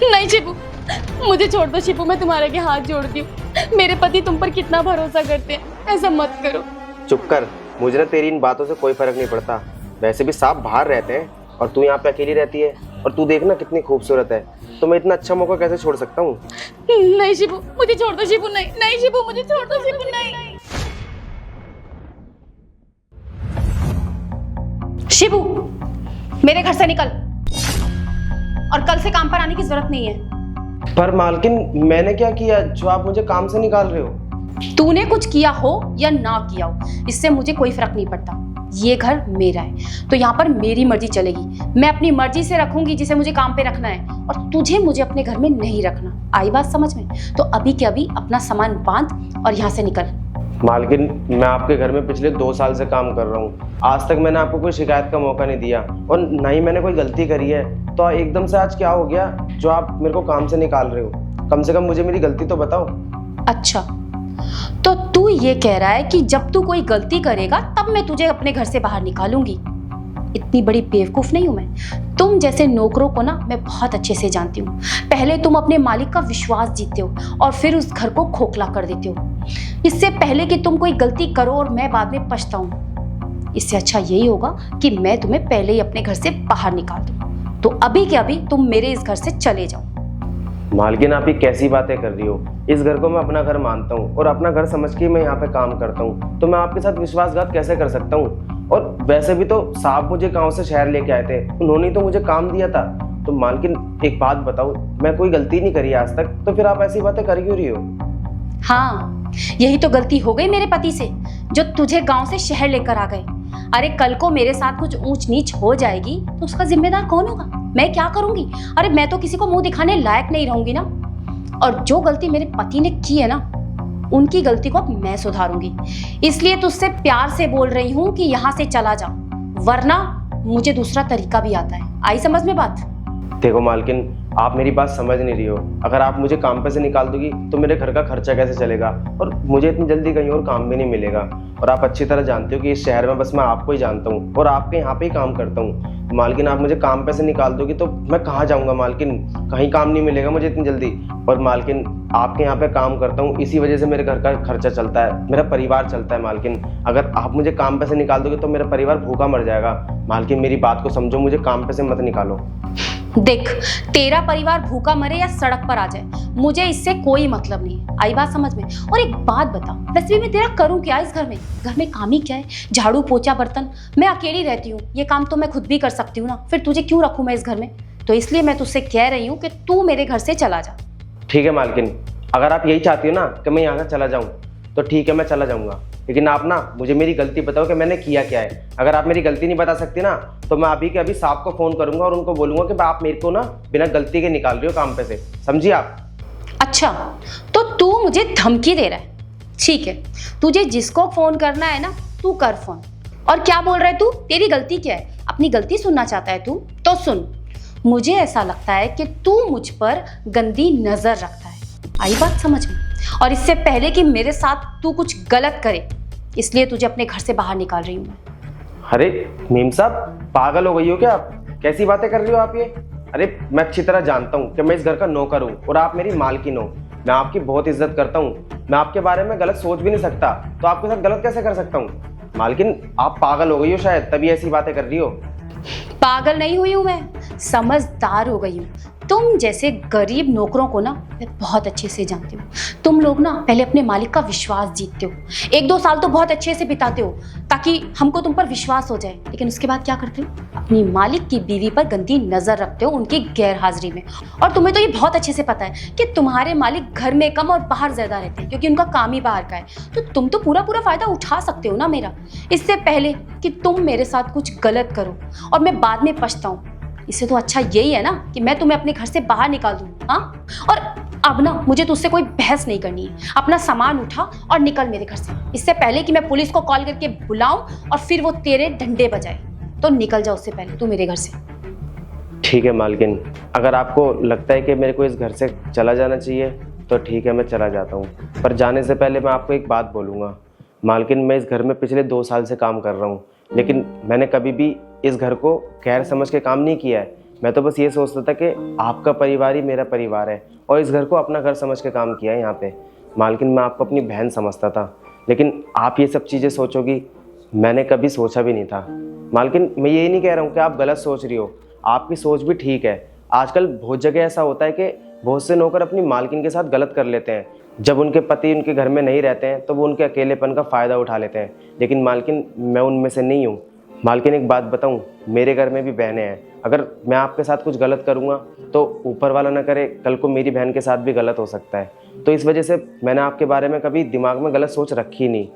नहीं शिबू, मुझे छोड़ दो शिबू, मैं तुम्हारे आगे हाथ जोड़ती हूँ। मेरे पति तुम पर कितना भरोसा करते हैं, ऐसा मत करो। चुप कर, मुझे ना तेरी इन बातों से कोई फर्क नहीं पड़ता। वैसे भी सांप बाहर रहते हैं और तू यहाँ पे अकेली रहती है, और तू देखना कितनी खूबसूरत है, तो मैं इतना अच्छा मौका कैसे छोड़ सकता हूँ। नहीं शिबू, मुझे छोड़ दो शिबू, नहीं नहीं शिबू, मुझे छोड़ दो शिबू, नहीं। शिबू, मेरे घर से निकल, और कल से काम पर आने की जरूरत नहीं है। पर मालकिन, मैंने क्या किया जो आप मुझे काम से निकाल रहे हो? तूने कुछ किया हो या ना किया हो, इससे मुझे कोई फर्क नहीं पड़ता। ये घर मेरा है, तो यहाँ पर मेरी मर्जी चलेगी। मैं अपनी मर्जी से रखूंगी जिसे मुझे काम पे रखना है, और तुझे मुझे अपने घर में नहीं रखना। आई बात समझ में? तो अभी के अभी अपना सामान बांध और यहाँ से निकल। मालकिन, मैं आपके घर में पिछले 2 साल से काम कर रहा हूँ। आज तक मैंने आपको कोई शिकायत का मौका नहीं दिया, और ना ही मैंने कोई गलती करी है। तो एकदम से आज क्या हो गया जो आप मेरे को काम से निकाल रहे हो? कम से कम मुझे मेरी गलती तो बताओ। अच्छा, तो तू ये कह रहा है कि जब तू कोई गलती करेगा तब मैं तुझे अपने घर से बाहर निकालूंगी? इतनी बड़ी बेवकूफ नहीं हूं मैं। तुम जैसे नौकरों को ना मैं बहुत अच्छे से जानती हूँ। पहले तुम अपने मालिक का विश्वास जीतते हो और फिर उस घर को खोखला कर देते हो, इससे पहले कि तुम कोई गलती करो और मैं बाद में पछताऊं। इससे अच्छा यही होगा कि मैं तुम्हें पहले ही अपने घर से बाहर निकाल दूं। तो अभी के अभी तुम मेरे इस घर से चले जाओ। मालकिन, आप ये कैसी बातें कर रही हो? इस घर को मैं अपना घर मानता हूँ और अपना घर समझ के मैं यहाँ पे काम करता हूँ, तो मैं आपके साथ विश्वासघात कैसे कर सकता हूँ? और वैसे भी तो साहब मुझे गांव से शहर लेके आए थे, उन्होंने तो मुझे काम दिया था। तो मालकिन, एक बात बताओ, मैं कोई गलती नहीं करी आज तक, तो फिर आप ऐसी बातें कर क्यों रही हो? हाँ, यही तो गलती हो गई मेरे पति से, जो तुझे गांव से शहर लेकर आ गए। अरे कल को मेरे साथ कुछ ऊंच नीच हो जाएगी तो उसका जिम्मेदार कौन होगा? मैं क्या करूंगी? अरे मैं तो किसी को मुंह दिखाने लायक नहीं रहूंगी ना। और जो गलती मेरे पति ने की है ना, उनकी गलती को अब मैं सुधारूंगी। इसलिए तुझसे प्यार से बोल रही हूँ कि यहाँ से चला जा, वरना मुझे दूसरा तरीका भी आता है। आई समझ में बात? देखो मालकिन, आप मेरी बात समझ नहीं रही हो। अगर आप मुझे काम पे से निकाल दोगी तो मेरे घर का खर्चा कैसे चलेगा, और मुझे इतनी जल्दी कहीं और काम भी नहीं मिलेगा। और आप अच्छी तरह जानते हो कि इस शहर में बस मैं आपको ही जानता हूँ और आपके यहाँ पे ही काम करता हूँ। मालकिन, आप मुझे काम पे से निकाल दोगी तो मैं कहाँ जाऊँगा मालकिन? कहीं काम नहीं मिलेगा मुझे इतनी जल्दी। और मालकिन, आपके यहाँ पे काम करता हूँ, इसी वजह से मेरे घर का खर्चा चलता है, मेरा परिवार चलता है। मालकिन, अगर आप मुझे काम पे से निकाल दोगे तो मेरा परिवार भूखा मर जाएगा। मालकिन, मेरी बात को समझो, मुझे काम पे से मत निकालो। देख, तेरा परिवार भूखा मरे या सड़क पर आ जाए, मुझे इससे कोई मतलब नहीं है। आई बात समझ में? और एक बात बता, वैसे भी मैं तेरा करूं क्या इस घर में? घर में काम ही क्या है? झाड़ू पोछा बर्तन। मैं अकेली रहती हूँ, ये काम तो मैं खुद भी कर सकती हूँ ना। फिर तुझे क्यों रखूं मैं इस घर में? तो इसलिए मैं तुझसे कह रही हूँ कि तू मेरे घर से चला जा। ठीक है मालकिन, अगर आप यही चाहती हो ना कि मैं यहाँ से चला जाऊँ, तो ठीक है, मैं चला जाऊँगा। लेकिन आप ना मुझे मेरी गलती बताओ कि मैंने किया क्या है। अगर आप मेरी गलती नहीं बता सकती ना, तो मैं अभी के अभी साहब को फ़ोन करूँगा और उनको बोलूँगा कि आप मेरे को ना बिना गलती के निकाल रही हो काम पे से। समझिए आप? अच्छा, तो तू मुझे धमकी दे रहा है? ठीक है, तुझे जिसको फ़ोन करना है ना, तू कर फ़ोन। और क्या बोल रहा है तू? तेरी गलती क्या है? अपनी गलती सुनना चाहता है तू? तो सुन, मुझे ऐसा लगता है कि तू मुझ पर गंदी नज़र रखता है। आई बात समझ में? और इससे पहले कि मेरे साथ तू कुछ गलत करे, इसलिए तुझे अपने घर से बाहर निकाल रही हूँ मैं। अरे मीम साहब, पागल हो गई हो क्या आप? कैसी बातें कर रही हो आप ये? अरे मैं अच्छी तरह जानता हूँ कि मैं इस घर का नौकर हूँ और आप मेरी मालकिन हो। मैं आपकी बहुत इज्जत करता हूँ, मैं आपके बारे में गलत सोच भी नहीं सकता, तो आपके साथ गलत कैसे कर सकता हूँ? मालकिन, आप पागल हो गई हो शायद, तभी ऐसी बातें कर रही हो। पागल नहीं हुई हूँ मैं, समझदार हो गई हूँ। तुम जैसे गरीब नौकरों को ना मैं बहुत अच्छे से जानती हूँ। तुम लोग ना पहले अपने मालिक का विश्वास जीतते हो, 1-2 साल तो बहुत अच्छे से बिताते हो ताकि हमको तुम पर विश्वास हो जाए, लेकिन उसके बाद क्या करते हो? अपनी मालिक की बीवी पर गंदी नजर रखते हो उनकी गैर हाजिरी में। और तुम्हें तो ये बहुत अच्छे से पता है कि तुम्हारे मालिक घर में कम और बाहर ज्यादा रहते हैं, क्योंकि उनका काम ही बाहर का है। तो तुम तो पूरा फायदा उठा सकते हो ना मेरा, इससे पहले कि तुम मेरे साथ कुछ गलत करो और मैं बाद में पछताऊं। इससे तो अच्छा यही है ना कि मैं तुम्हें अपने घर से बाहर निकाल दूं। हाँ, और अब ना मुझे तुझसे कोई बहस नहीं करनी है। अपना सामान उठा और निकल मेरे घर से, इससे पहले कि मैं पुलिस को कॉल करके बुलाऊं और फिर वो तेरे डंडे बजाए। तो निकल जाओ उससे पहले तू मेरे घर से। ठीक है मालकिन, अगर आपको लगता है कि मेरे को इस घर से चला जाना चाहिए तो ठीक है, मैं चला जाता हूँ। पर जाने से पहले मैं आपको एक बात बोलूँगा। मालकिन, मैं इस घर में पिछले 2 साल से काम कर रहा हूँ, लेकिन मैंने कभी भी इस घर को गैर समझ के काम नहीं किया है। मैं तो बस ये सोचता था कि आपका परिवार ही मेरा परिवार है और इस घर को अपना घर समझ के काम किया है यहाँ पे। मालकिन मैं आपको अपनी बहन समझता था, लेकिन आप ये सब चीज़ें सोचोगी मैंने कभी सोचा भी नहीं था। मालकिन मैं ये नहीं कह रहा हूँ कि आप गलत सोच रही हो, आपकी सोच भी ठीक है। आजकल बहुत जगह ऐसा होता है कि बहुत से नौकर अपनी मालकिन के साथ गलत कर लेते हैं। जब उनके पति उनके घर में नहीं रहते हैं तो वो उनके अकेलेपन का फ़ायदा उठा लेते हैं, लेकिन मालकिन मैं उनमें से नहीं हूँ। मालकिन एक बात बताऊँ, मेरे घर में भी बहनें हैं। अगर मैं आपके साथ कुछ गलत करूँगा तो ऊपर वाला ना करे कल को मेरी बहन के साथ भी गलत हो सकता है। तो इस वजह से मैंने आपके बारे में कभी दिमाग में गलत सोच रखी नहीं।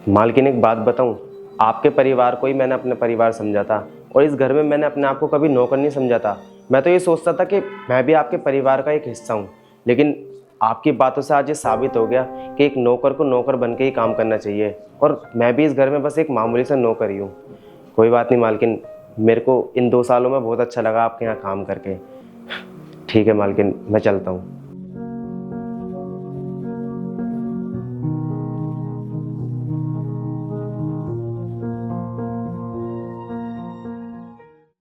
मालकिन एक बात बताऊँ, आपके परिवार को ही मैंने अपना परिवार समझा था और इस घर में मैंने अपने आप को कभी नौकर नहीं समझा था। मैं तो ये सोचता था कि मैं भी आपके परिवार का एक हिस्सा हूँ, लेकिन आपकी बातों से आज ये साबित हो गया कि एक नौकर को नौकर बन के ही काम करना चाहिए और मैं भी इस घर में बस एक मामूली सा नौकर ही हूँ। कोई बात नहीं मालकिन, मेरे को इन 2 सालों में बहुत अच्छा लगा आपके यहाँ काम करके। ठीक है मालकिन, मैं चलता हूँ।